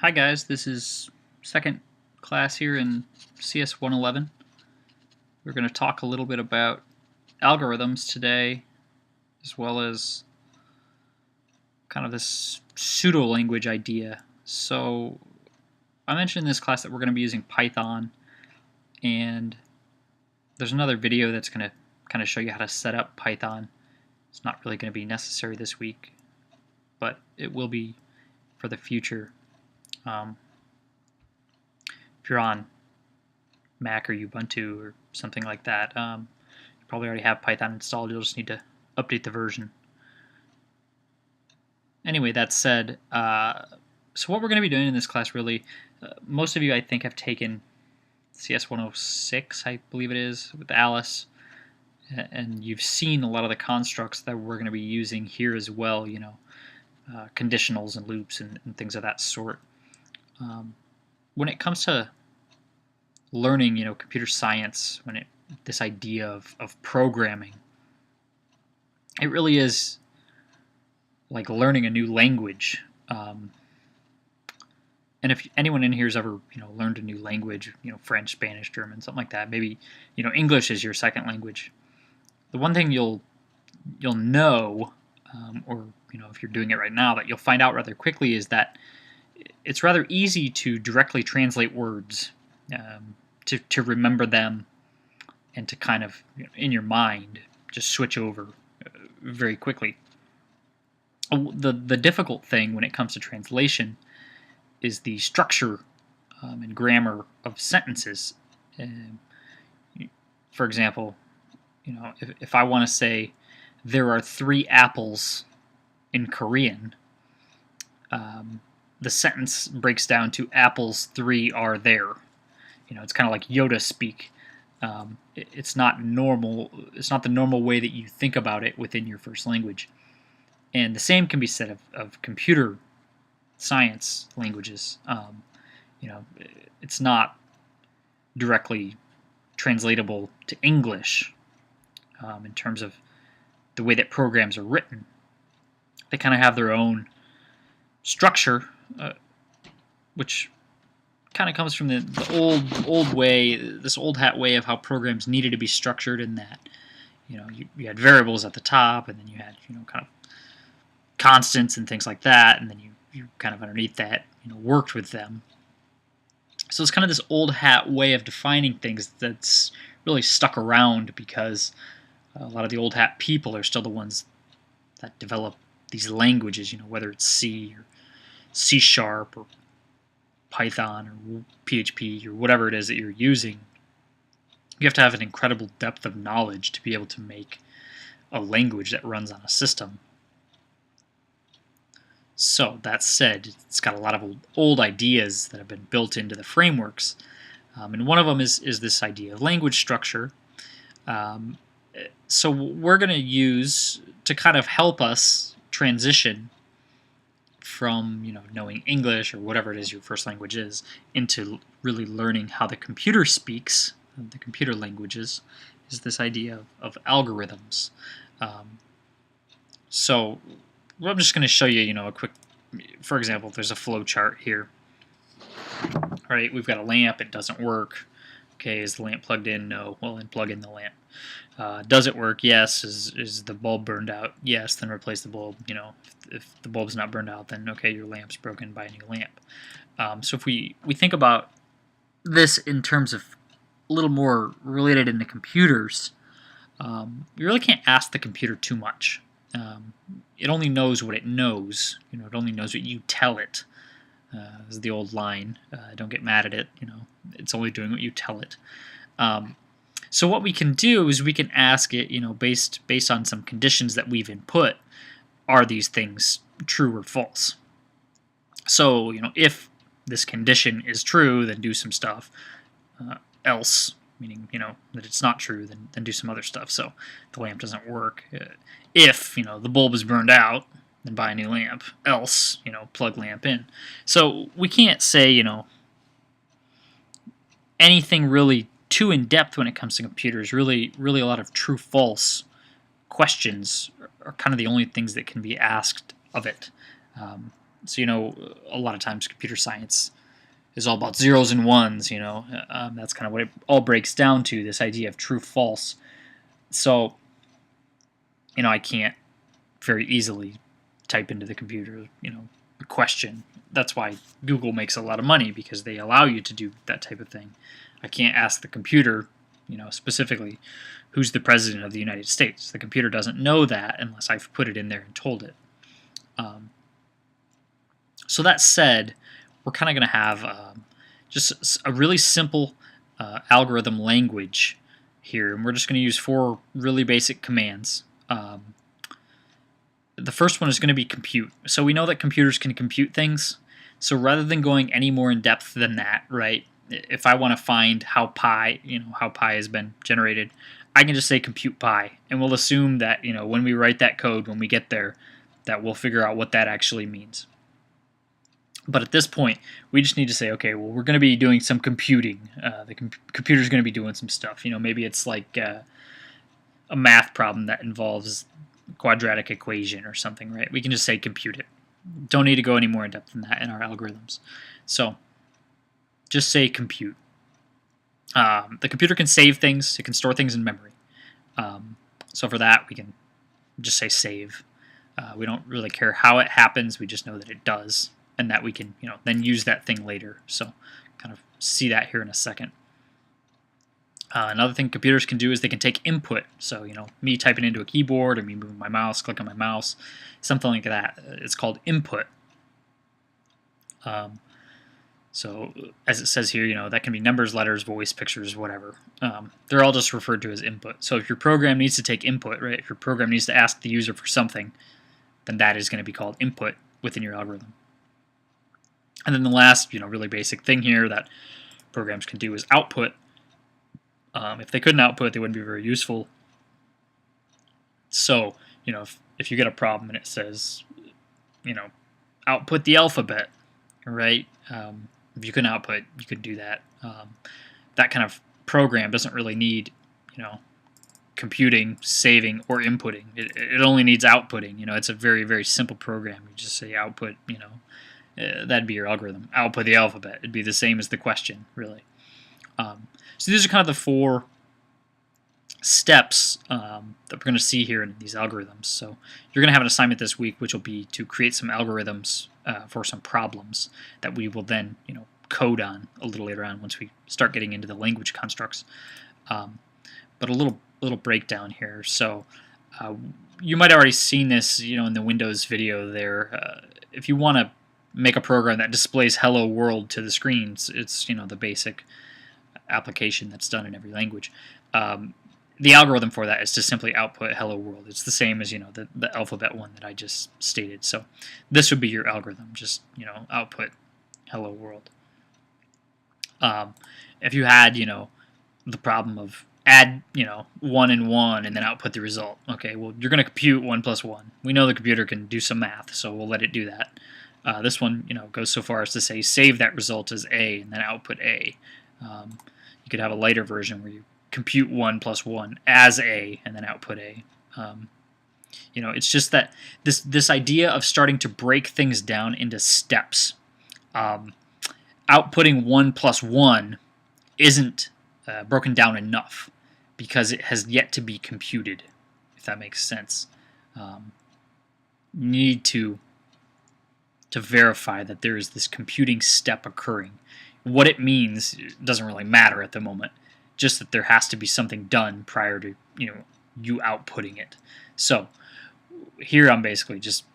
Hi guys, this is second class here in CS 111. We're going to talk a little bit about algorithms today, as well as kind of this pseudo-language idea. So I mentioned in this class that we're going to be using Python, and there's another video that's going to kind of show you how to set up Python. It's not really going to be necessary this week, but it will be for the future. If you're on Mac or Ubuntu or something like that, you probably already have Python installed. You'll just need to update the version. Anyway, that said, so what we're going to be doing in this class, really, most of you, I think, have taken CS 106, I believe it is, with Alice, and you've seen a lot of the constructs that we're going to be using here as well, conditionals and loops and things of that sort. When it comes to learning, computer science, this idea of programming, it really is like learning a new language. And if anyone in here has ever, learned a new language, French, Spanish, German, something like that, maybe, English is your second language. The one thing you'll know, or if you're doing it right now, that you'll find out rather quickly is that it's rather easy to directly translate words, to remember them, and to kind of, in your mind, just switch over very quickly. The difficult thing when it comes to translation is the structure and grammar of sentences. For example, if I want to say there are 3 apples in Korean, the sentence breaks down to apples 3 are there. It's kind of like Yoda speak. It's not normal. It's not the normal way that you think about it within your first language. And the same can be said of computer science languages. It's not directly translatable to English in terms of the way that programs are written. They kind of have their own structure, which kind of comes from the old way, this old hat way of how programs needed to be structured. In that, you had variables at the top, and then you had kind of constants and things like that, and then you kind of underneath that worked with them. So it's kind of this old hat way of defining things that's really stuck around, because a lot of the old hat people are still the ones that develop these languages, whether it's C or C# or Python or PHP or whatever it is that you're using. You have to have an incredible depth of knowledge to be able to make a language that runs on a system. So that said, it's got a lot of old ideas that have been built into the frameworks, and one of them is this idea of language structure. So we're going to use, to kind of help us transition from knowing English or whatever it is your first language is, into really learning how the computer speaks, the computer languages, is this idea of algorithms. So I'm just going to show you, a quick, for example, there's a flow chart here. All right, we've got a lamp, it doesn't work. Okay, is the lamp plugged in? No. Well, then plug in the lamp. Does it work? Yes. Is the bulb burned out? Yes. Then replace the bulb. If the bulb's not burned out, then okay, your lamp's broken, buy a new lamp. So if we think about this in terms of a little more related into computers, you really can't ask the computer too much. It only knows what it knows. It only knows what you tell it. Is the old line. Don't get mad at it. It's only doing what you tell it. So what we can do is we can ask it, based on some conditions that we've input, are these things true or false? So, if this condition is true, then do some stuff. Else, meaning, that it's not true, then do some other stuff. So the lamp doesn't work. If, the bulb is burned out, then buy a new lamp. Else, plug lamp in. So we can't say, anything really too in-depth when it comes to computers. Really a lot of true-false questions are kind of the only things that can be asked of it. So, a lot of times computer science is all about zeros and ones, that's kind of what it all breaks down to, this idea of true false. So, I can't very easily type into the computer, a question. That's why Google makes a lot of money, because they allow you to do that type of thing. I can't ask the computer, specifically, who's the president of the United States. The computer doesn't know that unless I've put it in there and told it. So that said, we're kind of going to have just a really simple algorithm language here, and we're just going to use 4 really basic commands. The first one is going to be compute. So we know that computers can compute things. So rather than going any more in depth than that, right? If I want to find how pi has been generated, I can just say compute pi, and we'll assume that when we write that code, when we get there, that we'll figure out what that actually means. But at this point, we just need to say, okay, well, we're going to be doing some computing. The computer's going to be doing some stuff. Maybe it's like a math problem that involves quadratic equation or something, right? We can just say compute it. Don't need to go any more in depth than that in our algorithms. So just say compute. The computer can save things. It can store things in memory. So for that, we can just say save. We don't really care how it happens. We just know that it does, and that we can then use that thing later. So kind of see that here in a second. Another thing computers can do is they can take input. So, me typing into a keyboard, or me moving my mouse, clicking my mouse, something like that. It's called input. So, as it says here, that can be numbers, letters, voice, pictures, whatever. They're all just referred to as input. So, if your program needs to take input, right, if your program needs to ask the user for something, then that is going to be called input within your algorithm. And then the last, really basic thing here that programs can do is output. If they couldn't output, they wouldn't be very useful. So, if you get a problem and it says, output the alphabet, right? If you couldn't output, you could do that. That kind of program doesn't really need, computing, saving, or inputting. It only needs outputting. It's a very, very simple program. You just say output, that'd be your algorithm. Output the alphabet. It'd be the same as the question, really. So these are kind of the 4 steps that we're going to see here in these algorithms. So you're going to have an assignment this week, which will be to create some algorithms for some problems that we will then, code on a little later on once we start getting into the language constructs. But a little breakdown here. So you might have already seen this, in the Windows video there. If you want to make a program that displays "Hello World" to the screens, it's the basic application that's done in every language. The algorithm for that is to simply output "Hello World." It's the same as the alphabet one that I just stated. So this would be your algorithm, just output "Hello World." If you had the problem of add 1 and 1 and then output the result, okay, well, you're going to compute 1 plus 1. We know the computer can do some math, so we'll let it do that. This one goes so far as to say save that result as A and then output A. You could have a lighter version where you compute 1 plus 1 as A and then output A. It's just that this idea of starting to break things down into steps. Outputting 1 plus 1 isn't broken down enough because it has yet to be computed, if that makes sense. You need to verify that there is this computing step occurring. What it means doesn't really matter at the moment, just that there has to be something done prior to you outputting it. So here I'm basically just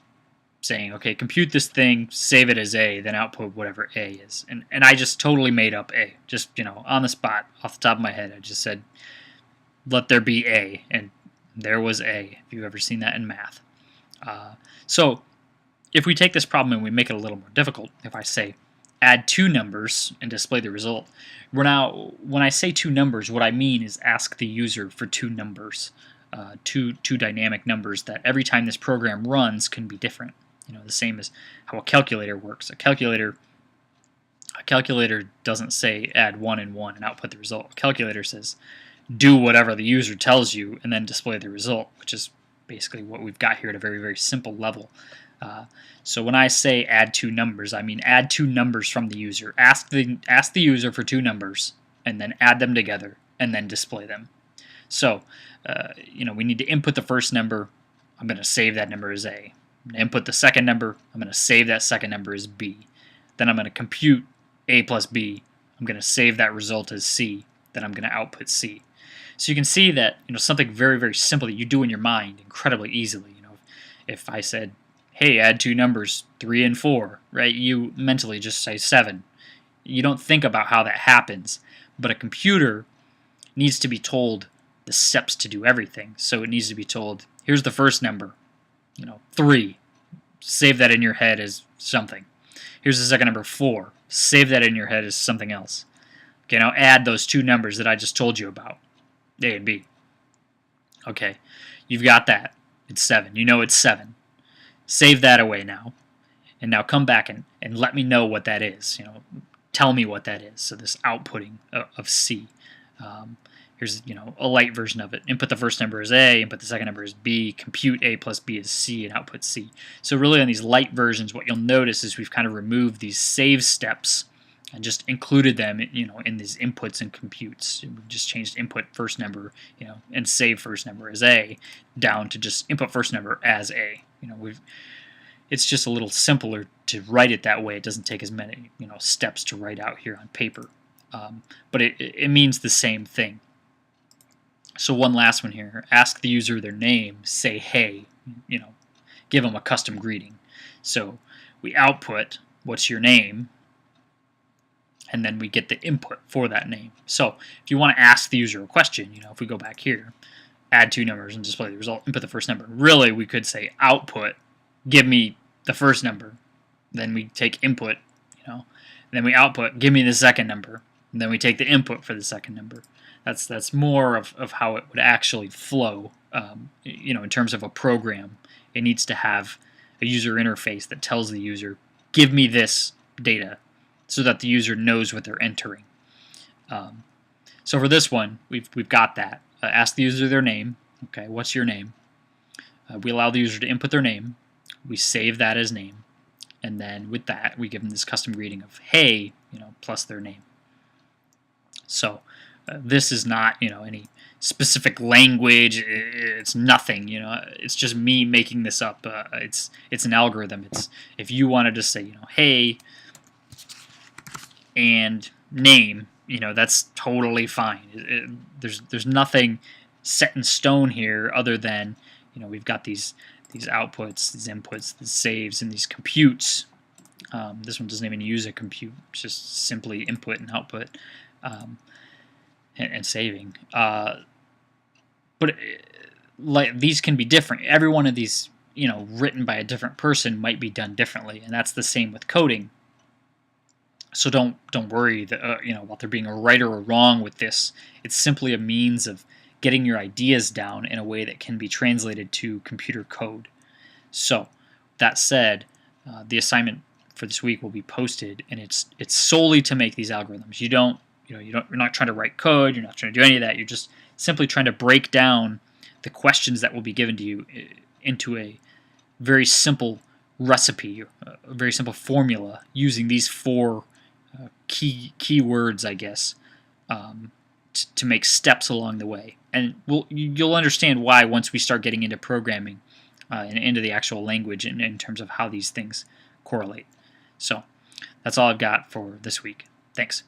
saying, okay, compute this thing, save it as A, then output whatever A is. And I just totally made up A. Just, on the spot, off the top of my head, I just said, let there be A, and there was A, if you've ever seen that in math. So if we take this problem and we make it a little more difficult, if I say add 2 numbers and display the result, when I say 2 numbers, what I mean is ask the user for 2 numbers, two dynamic numbers that every time this program runs can be different. The same as how a calculator works. A calculator doesn't say add 1 and 1 and output the result. A calculator says do whatever the user tells you and then display the result, which is basically what we've got here at a very, very simple level. So when I say add two numbers, I mean add two numbers from the user. Ask the user for two numbers, and then add them together, and then display them. So, we need to input the first number. I'm going to save that number as A. I'm going to input the second number. I'm going to save that second number as B. Then I'm going to compute A plus B. I'm going to save that result as C. Then I'm going to output C. So you can see that something very, very simple that you do in your mind incredibly easily. If I said, hey, add two numbers, 3 and 4, right? You mentally just say 7. You don't think about how that happens. But a computer needs to be told the steps to do everything. So it needs to be told, here's the first number, 3. Save that in your head as something. Here's the second number, 4. Save that in your head as something else. Okay, now add those two numbers that I just told you about, A and B. Okay, you've got that. It's 7. You know it's 7. Save that away now. And now come back and let me know what that is. Tell me what that is. So this outputting of C. Here's a light version of it. Input the first number as A, input the second number as B, compute A plus B as C, and output C. So really on these light versions, what you'll notice is we've kind of removed these save steps and just included them in these inputs and computes. We just changed input first number and save first number as A down to just input first number as A. It's just a little simpler to write it that way. It doesn't take as many steps to write out here on paper, but it means the same thing. So one last one here. Ask the user their name. Say hey. Give them a custom greeting. So we output what's your name, and then we get the input for that name. So if you want to ask the user a question, if we go back here, add two numbers and display the result, input the first number. Really, we could say output, give me the first number. Then we take input, and then we output, give me the second number. And then we take the input for the second number. That's more of how it would actually flow, in terms of a program. It needs to have a user interface that tells the user, give me this data, so that the user knows what they're entering. So for this one, we've got that. Ask the user their name. Okay, what's your name? We allow the user to input their name. We save that as name. And then with that, we give them this custom greeting of hey, plus their name. So this is not, any specific language. It's nothing, It's just me making this up. It's an algorithm. It's if you wanted to say, hey and name, that's totally fine. There's nothing set in stone here other than, we've got these outputs, these inputs, these saves, and these computes. This one doesn't even use a compute, it's just simply input and output. And saving, but like these can be different. Every one of these, written by a different person might be done differently, and that's the same with coding. So don't worry that about there being a right or a wrong with this. It's simply a means of getting your ideas down in a way that can be translated to computer code. So that said, the assignment for this week will be posted, and it's solely to make these algorithms. You're not trying to write code, you're not trying to do any of that, you're just simply trying to break down the questions that will be given to you into a very simple recipe, a very simple formula using these 4 key words, I guess, to make steps along the way. And you'll understand why once we start getting into programming and into the actual language in terms of how these things correlate. So that's all I've got for this week. Thanks.